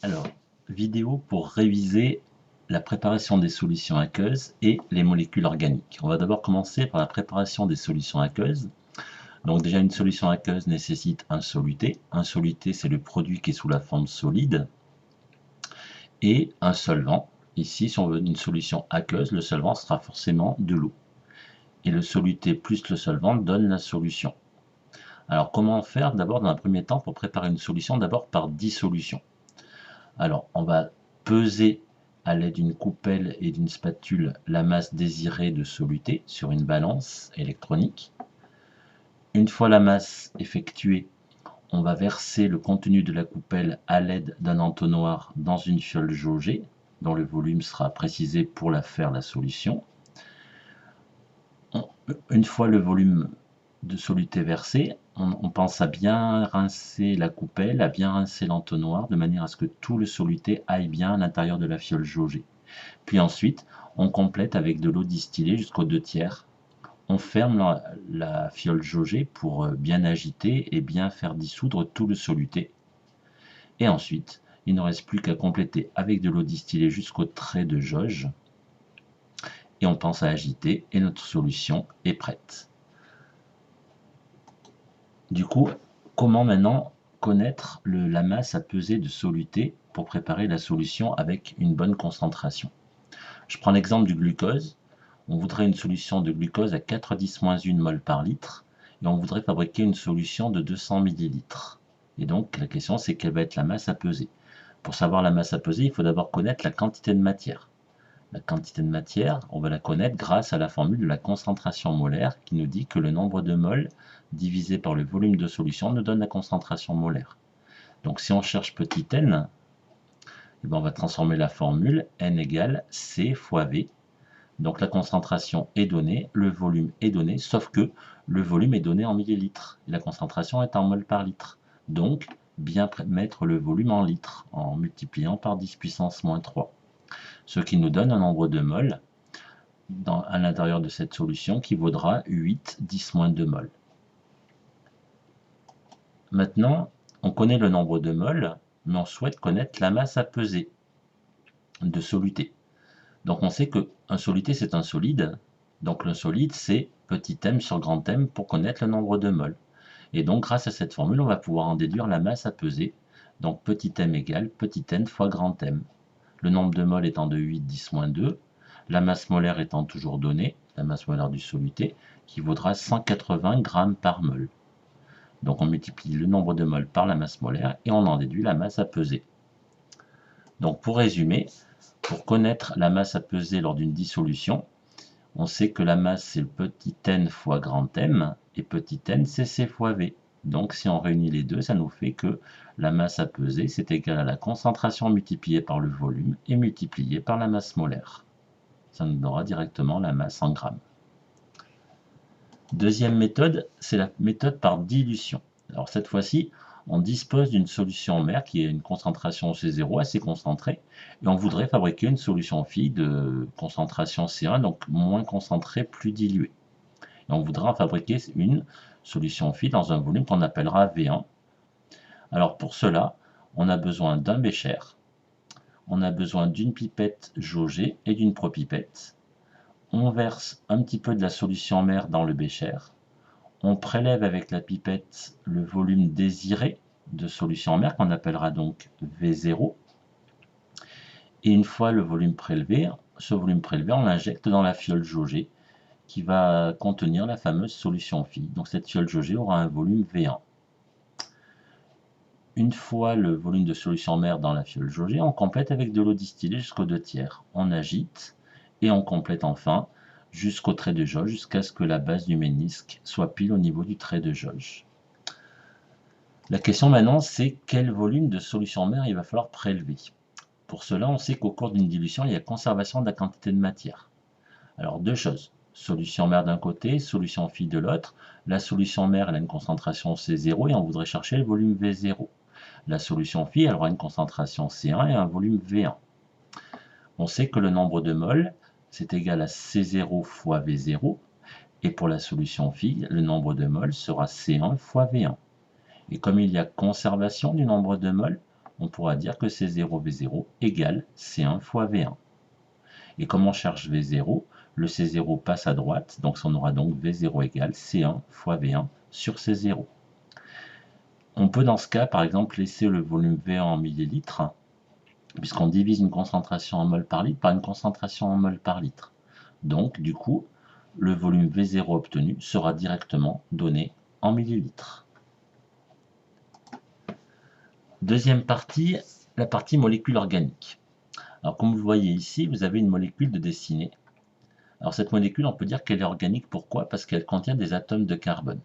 Alors, vidéo pour réviser la préparation des solutions aqueuses et les molécules organiques. On va d'abord commencer par la préparation des solutions aqueuses. Donc déjà, une solution aqueuse nécessite un soluté. Un soluté, c'est le produit qui est sous la forme solide. Et un solvant. Ici, si on veut une solution aqueuse, le solvant sera forcément de l'eau. Et le soluté plus le solvant donne la solution. Alors, comment faire d'abord dans un premier temps pour préparer une solution? D'abord par dissolution. Alors, on va peser à l'aide d'une coupelle et d'une spatule la masse désirée de soluté sur une balance électronique. Une fois la masse effectuée, on va verser le contenu de la coupelle à l'aide d'un entonnoir dans une fiole jaugée, dont le volume sera précisé pour faire la solution. Une fois le volume de soluté versé, on pense à bien rincer la coupelle, à bien rincer l'entonnoir, de manière à ce que tout le soluté aille bien à l'intérieur de la fiole jaugée. Puis ensuite, on complète avec de l'eau distillée jusqu'aux 2/3. On ferme la fiole jaugée pour bien agiter et bien faire dissoudre tout le soluté. Et ensuite, il ne reste plus qu'à compléter avec de l'eau distillée jusqu'au trait de jauge. Et on pense à agiter et notre solution est prête. Du coup, comment maintenant connaître la masse à peser de soluté pour préparer la solution avec une bonne concentration? Je prends l'exemple du glucose. On voudrait une solution de glucose à 4,10 - 1 mol par litre et on voudrait fabriquer une solution de 200 millilitres. Et donc la question c'est quelle va être la masse à peser. Pour savoir la masse à peser, il faut d'abord connaître la quantité de matière. La quantité de matière, on va la connaître grâce à la formule de la concentration molaire qui nous dit que le nombre de moles divisé par le volume de solution nous donne la concentration molaire. Donc si on cherche petit n, eh bien, on va transformer la formule n égale C fois V. Donc la concentration est donnée, le volume est donné, sauf que le volume est donné en millilitres. Et la concentration est en mol par litre. Donc, bien mettre le volume en litres en multipliant par 10 puissance moins 3. Ce qui nous donne un nombre de moles à l'intérieur de cette solution qui vaudra 8,10 - 2 mols. Maintenant, on connaît le nombre de moles, mais on souhaite connaître la masse à peser de soluté. Donc on sait qu'un soluté c'est un solide, donc le solide c'est petit m sur grand M pour connaître le nombre de moles. Et donc grâce à cette formule on va pouvoir en déduire la masse à peser, donc petit m égale petit n fois grand M. Le nombre de moles étant de 8,10 - 2, la masse molaire étant toujours donnée, la masse molaire du soluté, qui vaudra 180 grammes par mol. Donc on multiplie le nombre de moles par la masse molaire et on en déduit la masse à peser. Donc pour résumer, pour connaître la masse à peser lors d'une dissolution, on sait que la masse c'est le petit n fois grand M et petit n c'est C fois V. Donc si on réunit les deux, ça nous fait que la masse à peser c'est égal à la concentration multipliée par le volume et multipliée par la masse molaire. Ça nous donnera directement la masse en grammes. Deuxième méthode, c'est la méthode par dilution. Alors cette fois-ci, on dispose d'une solution mère qui a une concentration C0 assez concentrée et on voudrait fabriquer une solution phi de concentration C1, donc moins concentrée, plus diluée. Et on voudra en fabriquer une solution phi dans un volume qu'on appellera V1. Alors pour cela, on a besoin d'un bécher, on a besoin d'une pipette jaugée et d'une propipette. On verse un petit peu de la solution mère dans le bécher. On prélève avec la pipette le volume désiré de solution mère qu'on appellera donc V0. Et une fois le volume prélevé, ce volume prélevé, on l'injecte dans la fiole jaugée qui va contenir la fameuse solution phi. Donc cette fiole jaugée aura un volume V1. Une fois le volume de solution mère dans la fiole jaugée, on complète avec de l'eau distillée jusqu'aux 2/3. On agite et on complète enfin jusqu'au trait de jauge, jusqu'à ce que la base du ménisque soit pile au niveau du trait de jauge. La question maintenant, c'est quel volume de solution mère il va falloir prélever. Pour cela, on sait qu'au cours d'une dilution, il y a conservation de la quantité de matière. Alors deux choses, solution mère d'un côté, solution phi de l'autre. La solution mère elle a une concentration C0 et on voudrait chercher le volume V0. La solution phi elle aura une concentration C1 et un volume V1. On sait que le nombre de moles c'est égal à C0 fois V0 et pour la solution phi, le nombre de moles sera C1 fois V1. Et comme il y a conservation du nombre de moles, on pourra dire que C0V0 égale C1 fois V1. Et comme on cherche V0, le C0 passe à droite, donc on aura donc V0 égale C1 fois V1 sur C0. On peut dans ce cas, par exemple, laisser le volume V1 en millilitres, puisqu'on divise une concentration en mol par litre par une concentration en mol par litre. Donc, du coup, le volume V0 obtenu sera directement donné en millilitres. Deuxième partie, la partie molécule organique. Alors, comme vous voyez ici, vous avez une molécule de dessinée. Alors, cette molécule, on peut dire qu'elle est organique. Pourquoi? Parce qu'elle contient des atomes de carbone.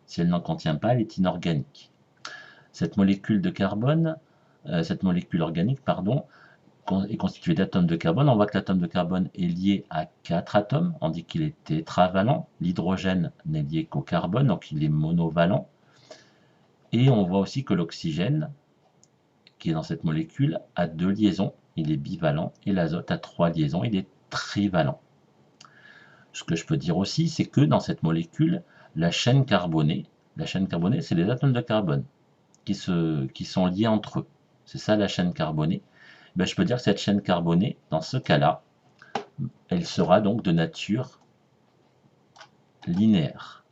Si elle n'en contient pas, elle est inorganique. Cette molécule de carbone, cette molécule organique, pardon, est constituée d'atomes de carbone. On voit que l'atome de carbone est lié à 4 atomes. On dit qu'il est tétravalent. L'hydrogène n'est lié qu'au carbone, donc il est monovalent. Et on voit aussi que l'oxygène, qui est dans cette molécule, a 2 liaisons. Il est bivalent. Et l'azote a 3 liaisons. Il est trivalent. Ce que je peux dire aussi, c'est que dans cette molécule, la chaîne carbonée, c'est les atomes de carbone qui sont liés entre eux. C'est ça la chaîne carbonée. Ben, je peux dire que cette chaîne carbonée, dans ce cas-là, elle sera donc de nature linéaire.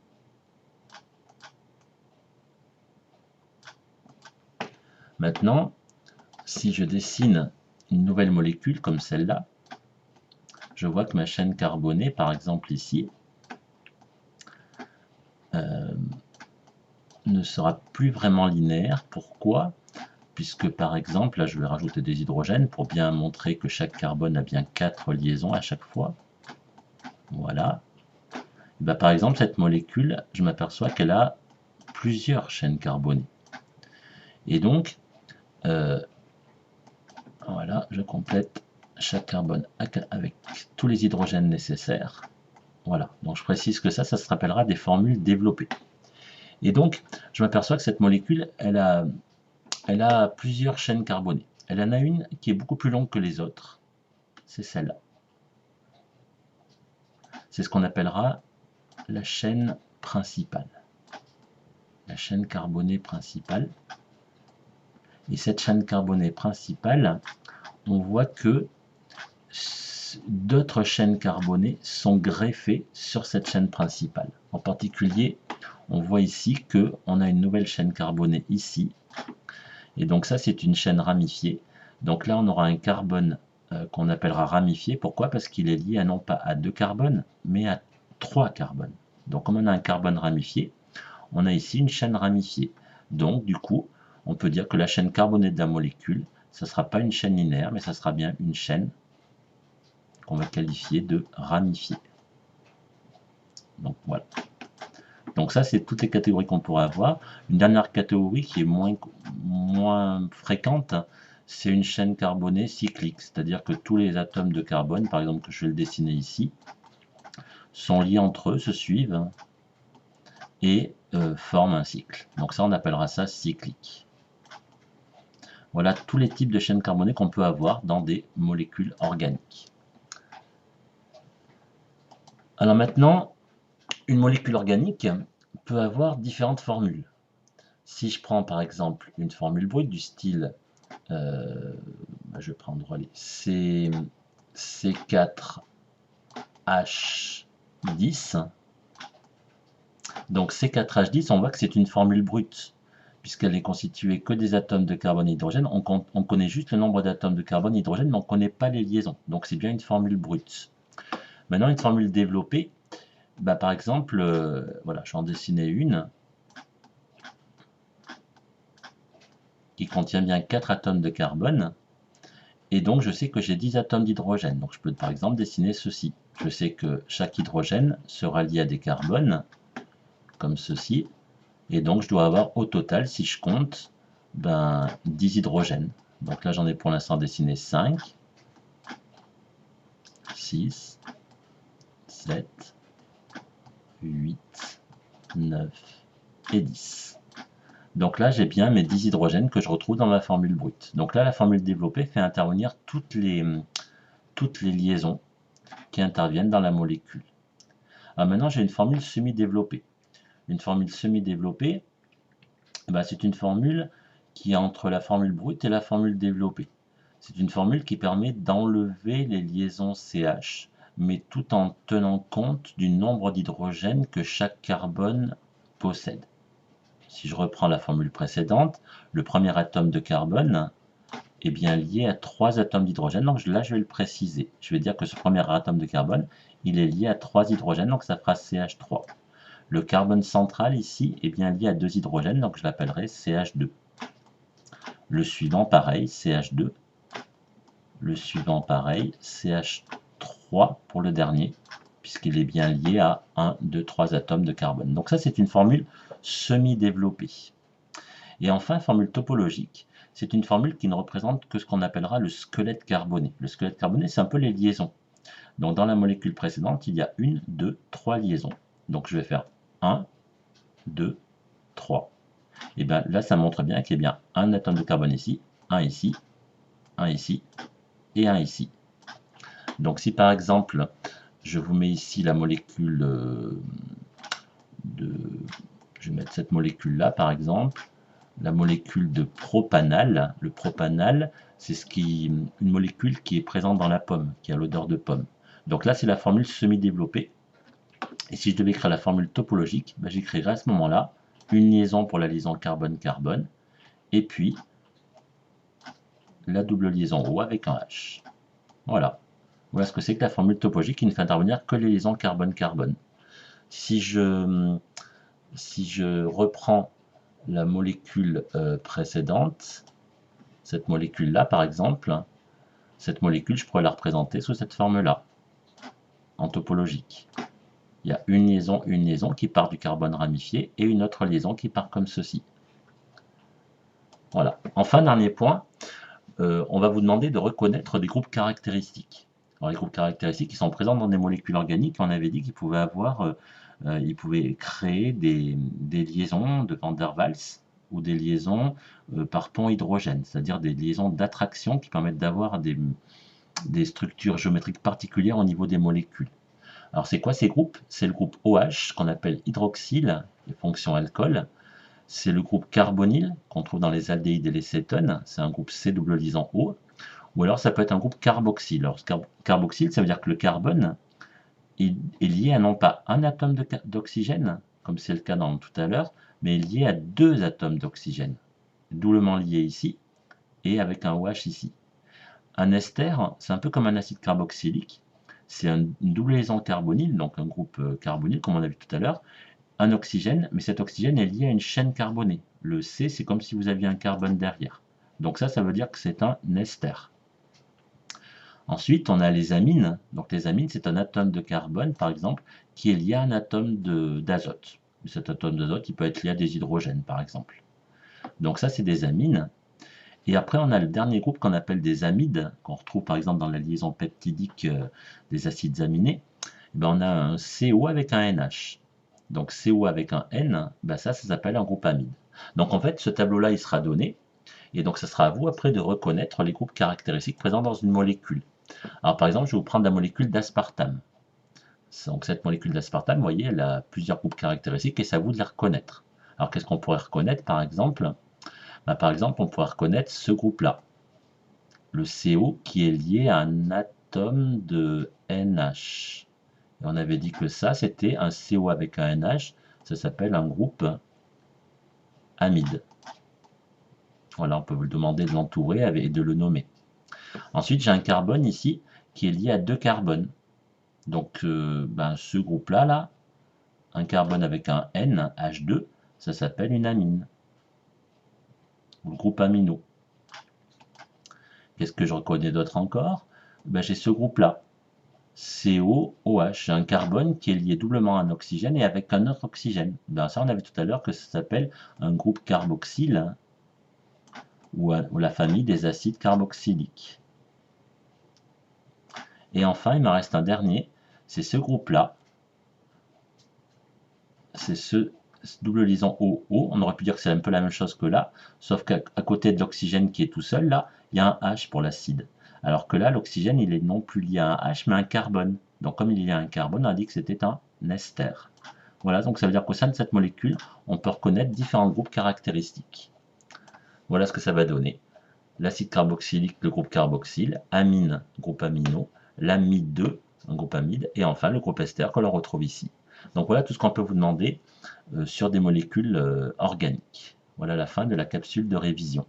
Maintenant, si je dessine une nouvelle molécule comme celle-là, je vois que ma chaîne carbonée, par exemple ici, ne sera plus vraiment linéaire. Pourquoi? Puisque par exemple, là je vais rajouter des hydrogènes pour bien montrer que chaque carbone a bien 4 liaisons à chaque fois. Voilà. Et bien, par exemple, cette molécule, je m'aperçois qu'elle a plusieurs chaînes carbonées. Et donc, voilà, je complète chaque carbone avec tous les hydrogènes nécessaires. Voilà, donc je précise que ça se rappellera des formules développées. Et donc, je m'aperçois que cette molécule, elle a plusieurs chaînes carbonées. Elle en a une qui est beaucoup plus longue que les autres. C'est celle-là. C'est ce qu'on appellera la chaîne principale. La chaîne carbonée principale. Et cette chaîne carbonée principale, on voit que d'autres chaînes carbonées sont greffées sur cette chaîne principale. En particulier, on voit ici qu'on a une nouvelle chaîne carbonée ici. Et donc ça, c'est une chaîne ramifiée. Donc là, on aura un carbone qu'on appellera ramifié. Pourquoi? Parce qu'il est lié non pas à 2 carbones, mais à 3 carbones. Donc comme on a un carbone ramifié, on a ici une chaîne ramifiée. Donc du coup, on peut dire que la chaîne carbonée de la molécule, ce ne sera pas une chaîne linéaire, mais ça sera bien une chaîne qu'on va qualifier de ramifiée. Donc voilà. Donc ça, c'est toutes les catégories qu'on pourrait avoir. Une dernière catégorie qui est moins fréquente, c'est une chaîne carbonée cyclique. C'est-à-dire que tous les atomes de carbone, par exemple que je vais le dessiner ici, sont liés entre eux, se suivent et forment un cycle. Donc ça, on appellera ça cyclique. Voilà tous les types de chaînes carbonées qu'on peut avoir dans des molécules organiques. Alors maintenant, une molécule organique peut avoir différentes formules. Si je prends par exemple une formule brute du style, je vais prendre les C4H10. Donc C4H10, on voit que c'est une formule brute, puisqu'elle est constituée que des atomes de carbone et d'hydrogène. On connaît juste le nombre d'atomes de carbone et d'hydrogène, mais on ne connaît pas les liaisons. Donc c'est bien une formule brute. Maintenant, une formule développée, bah, par exemple, voilà, je vais en dessiner une qui contient bien 4 atomes de carbone. Et donc, je sais que j'ai 10 atomes d'hydrogène. Donc, je peux par exemple dessiner ceci. Je sais que chaque hydrogène sera lié à des carbones, comme ceci. Et donc, je dois avoir au total, si je compte, 10 hydrogènes. Donc là, j'en ai pour l'instant dessiné 5, 6, 7, 8, 9 et 10. Donc là, j'ai bien mes 10 hydrogènes que je retrouve dans ma formule brute. Donc là, la formule développée fait intervenir toutes les liaisons qui interviennent dans la molécule. Alors maintenant, j'ai une formule semi-développée. Une formule semi-développée, c'est une formule qui est entre la formule brute et la formule développée. C'est une formule qui permet d'enlever les liaisons CH, mais tout en tenant compte du nombre d'hydrogènes que chaque carbone possède. Si je reprends la formule précédente, le premier atome de carbone est bien lié à 3 atomes d'hydrogène. Donc là, je vais le préciser. Je vais dire que ce premier atome de carbone, il est lié à 3 hydrogènes, donc ça fera CH3. Le carbone central ici est bien lié à 2 hydrogènes, donc je l'appellerai CH2. Le suivant, pareil, CH2. Le suivant, pareil, CH3 pour le dernier, puisqu'il est bien lié à 1, 2, 3 atomes de carbone. Donc ça, c'est une formule semi-développée. Et enfin, formule topologique, c'est une formule qui ne représente que ce qu'on appellera le squelette carboné. Le squelette carboné, c'est un peu les liaisons. Donc dans la molécule précédente, il y a 1, 2, 3 liaisons. Donc je vais faire 1, 2, 3. Et bien là, ça montre bien qu'il y a bien un atome de carbone ici, un ici, un ici et un ici. Donc si par exemple, je vous mets ici la molécule je vais mettre cette molécule-là par exemple, la molécule de propanal. Le propanal, c'est une molécule qui est présente dans la pomme, qui a l'odeur de pomme. Donc là, c'est la formule semi-développée. Et si je devais écrire la formule topologique, ben, j'écrirais à ce moment-là une liaison pour la liaison carbone-carbone, et puis la double liaison O avec un H. Voilà. Voilà ce que c'est que la formule topologique qui ne fait intervenir que les liaisons carbone-carbone. Si je reprends la molécule précédente, cette molécule-là par exemple, cette molécule, je pourrais la représenter sous cette forme-là, en topologique. Il y a une liaison qui part du carbone ramifié et une autre liaison qui part comme ceci. Voilà. Enfin, dernier point, on va vous demander de reconnaître des groupes caractéristiques. Alors, les groupes caractéristiques qui sont présents dans des molécules organiques, on avait dit qu'ils pouvaient avoir, ils pouvaient créer des liaisons de Van der Waals ou des liaisons par pont hydrogène, c'est-à-dire des liaisons d'attraction qui permettent d'avoir des structures géométriques particulières au niveau des molécules. Alors c'est quoi ces groupes? C'est le groupe OH qu'on appelle hydroxyle, les fonctions alcool. C'est le groupe carbonyle qu'on trouve dans les aldéhydes et les cétones, c'est un groupe C double liaison O. Ou alors ça peut être un groupe carboxyle. Alors carboxyle, ça veut dire que le carbone est lié à non pas un atome d'oxygène, comme c'est le cas dans tout à l'heure, mais est lié à 2 atomes d'oxygène, doublement lié ici et avec un OH ici. Un ester, c'est un peu comme un acide carboxylique, c'est une double liaison carbonyle, donc un groupe carbonyle comme on a vu tout à l'heure, un oxygène, mais cet oxygène est lié à une chaîne carbonée. Le C, c'est comme si vous aviez un carbone derrière. Donc ça veut dire que c'est un ester. Ensuite, on a les amines. Donc les amines, c'est un atome de carbone, par exemple, qui est lié à un atome d'azote. Cet atome d'azote, il peut être lié à des hydrogènes, par exemple. Donc ça, c'est des amines. Et après, on a le dernier groupe qu'on appelle des amides, qu'on retrouve par exemple dans la liaison peptidique des acides aminés. Et ben, on a un CO avec un NH. Donc CO avec un N, ben ça s'appelle un groupe amide. Donc en fait, ce tableau-là, il sera donné. Et donc, ce sera à vous après de reconnaître les groupes caractéristiques présents dans une molécule. Alors par exemple, je vais vous prendre la molécule d'aspartame. Donc cette molécule d'aspartame, vous voyez, elle a plusieurs groupes caractéristiques et c'est à vous de les reconnaître. Alors qu'est-ce qu'on pourrait reconnaître par exemple? Par exemple, on pourrait reconnaître ce groupe-là, le CO qui est lié à un atome de NH. Et on avait dit que ça, c'était un CO avec un NH, ça s'appelle un groupe amide. Voilà, on peut vous le demander de l'entourer et de le nommer. Ensuite, j'ai un carbone ici qui est lié à 2 carbones. Donc, ce groupe-là, un carbone avec un N, H2, ça s'appelle une amine, ou le groupe amino. Qu'est-ce que je reconnais d'autre encore? J'ai ce groupe-là, COOH, j'ai un carbone qui est lié doublement à un oxygène et avec un autre oxygène. Ça, on avait tout à l'heure que ça s'appelle un groupe carboxyle, ou la famille des acides carboxyliques. Et enfin, il me reste un dernier, c'est ce groupe-là, c'est ce double liaison OO, on aurait pu dire que c'est un peu la même chose que là, sauf qu'à côté de l'oxygène qui est tout seul, là, il y a un H pour l'acide. Alors que là, l'oxygène, il est non plus lié à un H, mais à un carbone. Donc comme il y a un carbone, on a dit que c'était un ester. Voilà, donc ça veut dire qu'au sein de cette molécule, on peut reconnaître différents groupes caractéristiques. Voilà ce que ça va donner. L'acide carboxylique, le groupe carboxyle, amine, groupe amino, l'amide 2, un groupe amide, et enfin le groupe ester que l'on retrouve ici. Donc voilà tout ce qu'on peut vous demander sur des molécules organiques. Voilà la fin de la capsule de révision.